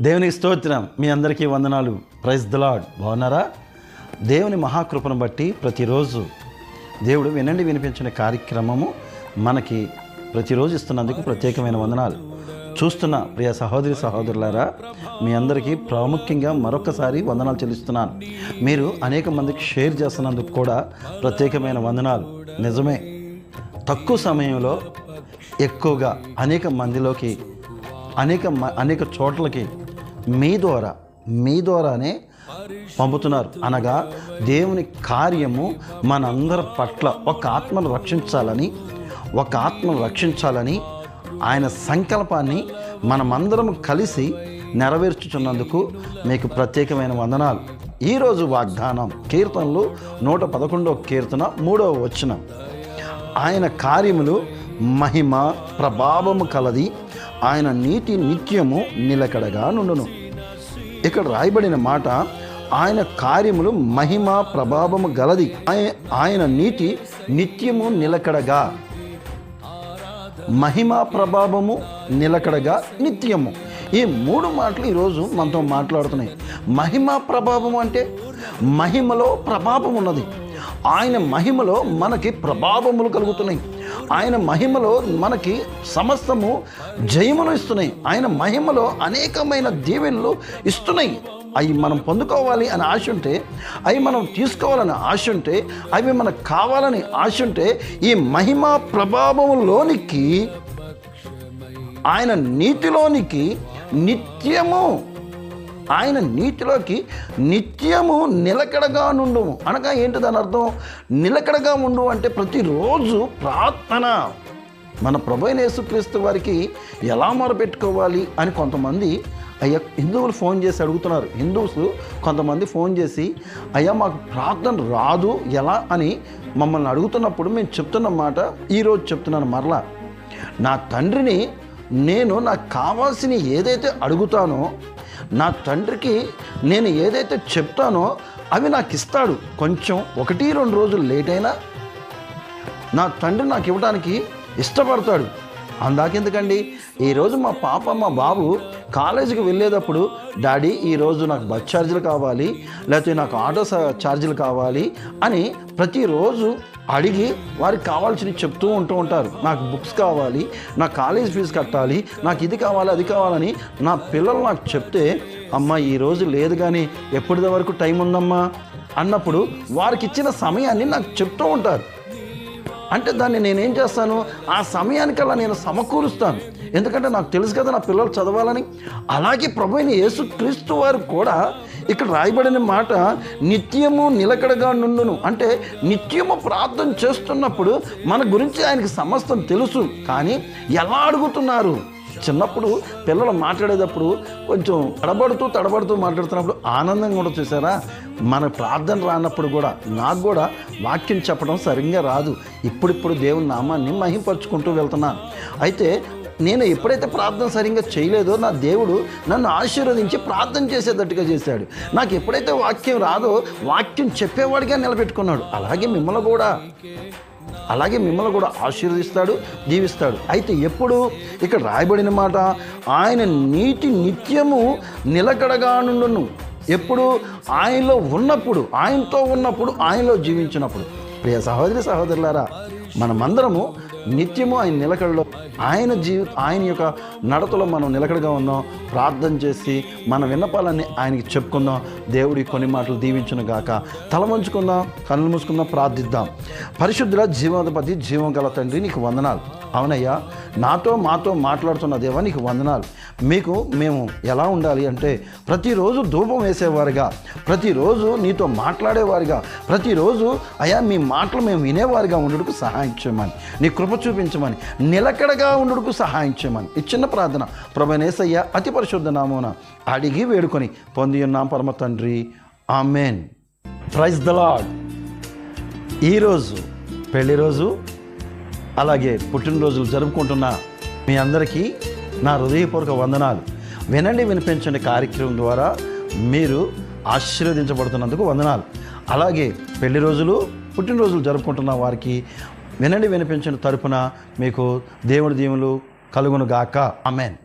దేవునికి స్తోత్రం. మీ అందరికీ వందనాలు. Praise the lord. బాగున్నారా? దేవుని మహాకృపను బట్టి ప్రతిరోజు దేవుడు వినండి వినిపించిన కార్యక్రమము మనకి ప్రతిరోజు ఇస్తున్నందుకు ప్రత్యేకమైన వందనాలు. చూస్తున్న ప్రియ సహోదరి సహోదరులారా, మీ అందరికీ ప్రాముఖ్యంగా మరొకసారి వందనాలు చెల్లిస్తున్నాను. మీరు అనేక మందికి షేర్ చేస్తున్నందుకు కూడా ప్రత్యేకమైన వందనాలు. నిజమే, తక్కువ సమయంలో ఎక్కువగా అనేక మందిలోకి అనేక చోట్లకి మీ ద్వారానే పంపుతున్నారు. అనగా దేవుని కార్యము మనందరి పట్ల ఒక ఆత్మను రక్షించాలని ఆయన సంకల్పాన్ని మనమందరం కలిసి నెరవేర్చుచున్నందుకు మీకు ప్రత్యేకమైన వందనాలు. ఈరోజు వాగ్దానం కీర్తనలు 111వ కీర్తన 3వ వచనం. ఆయన కార్యములు మహిమ ప్రభావము కలది, ఆయన నీతి నిత్యము నిలకడగా నుండును. ఇక్కడ రాయబడిన మాట, ఆయన కార్యములు మహిమ ప్రభావము గలది, ఆయన నీతి నిత్యము నిలకడగా. మహిమ ప్రభావము నిలకడగా నిత్యము, ఈ మూడు మాటలు ఈరోజు మనతో మాట్లాడుతున్నాయి. మహిమ ప్రభావము అంటే మహిమలో ప్రభావం ఉన్నది. ఆయన మహిమలో మనకి ప్రభావములు కలుగుతున్నాయి. ఆయన మహిమలో మనకి సమస్తము జయమును ఇస్తున్నాయి. ఆయన మహిమలో అనేకమైన దీవెనలు ఇస్తున్నాయి. అవి మనం పొందుకోవాలి అని ఆశ ఉంటే, అవి మనం తీసుకోవాలని ఆశ ఉంటే, అవి మనకు కావాలని ఆశ ఉంటే, ఈ మహిమా ప్రభావములోనికి, ఆయన నీతిలోనికి నిత్యము, ఆయన నీతిలోకి నిత్యము నిలకడగా నుండు. అనగా ఏంటి దాని అర్థం? నిలకడగా ఉండు అంటే ప్రతిరోజు ప్రార్థన. మన ప్రభువైన యేసుక్రీస్తు వారికి ఎలా మొరపెట్టుకోవాలి అని కొంతమంది హిందువులు ఫోన్ చేసి అడుగుతున్నారు. హిందూస్ కొంతమంది ఫోన్ చేసి, అయ్యా మాకు ప్రార్థన రాదు ఎలా అని మమ్మల్ని అడుగుతున్నప్పుడు మేము చెప్తున్న మాట ఈరోజు చెప్తున్నాను మరలా. నా తండ్రిని నాకు కావాల్సిన ఏదైతే అడుగుతానో, నా తండ్రికి నేను ఏదైతే చెప్తానో అవి నాకు ఇస్తాడు. కొంచెం 1-2 రోజులు లేట్ అయినా నా తండ్రి నాకు ఇవ్వడానికి ఇష్టపడతాడు. అందాకెందుకండి, ఈరోజు మా బాబు కాలేజీకి వెళ్ళేటప్పుడు, డాడీ ఈరోజు నాకు బస్ ఛార్జీలు కావాలి, లేకపోతే నాకు ఆటో ఛార్జీలు కావాలి అని ప్రతిరోజు అడిగి వారికి కావాల్సినవి చెప్తూ ఉంటారు. నాకు బుక్స్ కావాలి, నా కాలేజ్ ఫీజు కట్టాలి, నాకు ఇది కావాలి అది కావాలని నా పిల్లలు నాకు చెప్తే, అమ్మ ఈరోజు లేదు కానీ ఎప్పటి వరకు టైం ఉందమ్మా అన్నప్పుడు వారికి ఇచ్చిన సమయాన్ని నాకు చెప్తూ ఉంటారు. అంటే దాన్ని నేనేం చేస్తాను, ఆ సమయానికల్లా నేను సమకూరుస్తాను. ఎందుకంటే నాకు తెలుసు కదా నా పిల్లలు చదవాలని. అలాగే ప్రభువైన యేసుక్రీస్తు వారు కూడా ఇక్కడ రాయబడిన మాట నిత్యము నిలకడగా నుండును. అంటే నిత్యము ప్రార్థన చేస్తున్నప్పుడు మన గురించి ఆయనకి సమస్తం తెలుసు. కానీ ఎలా అడుగుతున్నారు? చిన్నప్పుడు పిల్లలు మాట్లాడేటప్పుడు కొంచెం తడబడుతూ మాట్లాడుతున్నప్పుడు ఆనందంగా కూడా చూసారా? మన ప్రార్థన రానప్పుడు కూడా నాకు కూడా వాక్యం చెప్పడం సరిగ్గా రాదు. ఇప్పుడు దేవుని నామాన్ని మహింపరుచుకుంటూ వెళ్తున్నాను. అయితే నేను ఎప్పుడైతే ప్రార్థన సరిగ్గా చేయలేదో నా దేవుడు నన్ను ఆశీర్వదించి ప్రార్థన చేసేటట్టుగా చేశాడు. నాకు ఎప్పుడైతే వాక్యం రాదో వాక్యం చెప్పేవాడిగా నిలబెట్టుకున్నాడు. అలాగే మిమ్మల్ని కూడా ఆశీర్వదిస్తాడు, దీవిస్తాడు. అయితే ఎప్పుడు ఇక్కడ రాయబడిన మాట, ఆయన నీతి నిత్యము నిలకడగా నుండును. ఎప్పుడు? ఆయనలో ఉన్నప్పుడు, ఆయనతో ఉన్నప్పుడు, ఆయనలో జీవించినప్పుడు. ప్రియ సహోదరి సహోదరులారా, మనమందరము నిత్యము ఆయన నిలకడలో, ఆయన యొక్క నడతలో మనం నిలకడగా ఉందాం. ప్రార్థన చేసి మన విన్నపాలన్నీ ఆయనకి చెప్పుకుందాం. దేవుడి కొన్ని మాటలు దీవించును గాక. తల వంచుకుందాం, కళ్ళు మూసుకుందాం, ప్రార్థిద్దాం. పరిశుద్ధుల జీవాధిపతి, జీవం గల తండ్రి, నీకు వందనాలు. అవునయ్యా, మాతో మాట్లాడుతున్న దేవా నీకు వందనాలు. మేము ఎలా ఉండాలి అంటే ప్రతిరోజు ధూపం వేసేవారుగా, ప్రతిరోజు నీతో మాట్లాడేవారుగా, ప్రతిరోజు అయ్యా మీ మాటలు మేము వినేవారుగా ఉండుటకు సహాయం చేయమని, నీ కృప చూపించమని, నిలకడగా ఉండుటకు సహాయం చేయమని ఈ చిన్న ప్రార్థన ప్రభువైన యేసయ్య అతి పరిశుద్ధ నామమున అడిగి వేడుకొని పొంది ఉన్నాం పరమ తండ్రి. ఆమేన్. Praise the Lord. ఈరోజు పెళ్లి రోజు, అలాగే పుట్టినరోజులు జరుపుకుంటున్న మీ అందరికీ నా హృదయపూర్వక వందనాలు. వినండి వినిపించండి కార్యక్రమం ద్వారా మీరు ఆశీర్వదించబడుతున్నందుకు వందనాలు. అలాగే పెళ్లి రోజులు, పుట్టినరోజులు జరుపుకుంటున్న వారికి వినండి వినిపించిన తరపున మీకు దేవుడి దీవెనలు కలుగును గాక. ఆమేన్.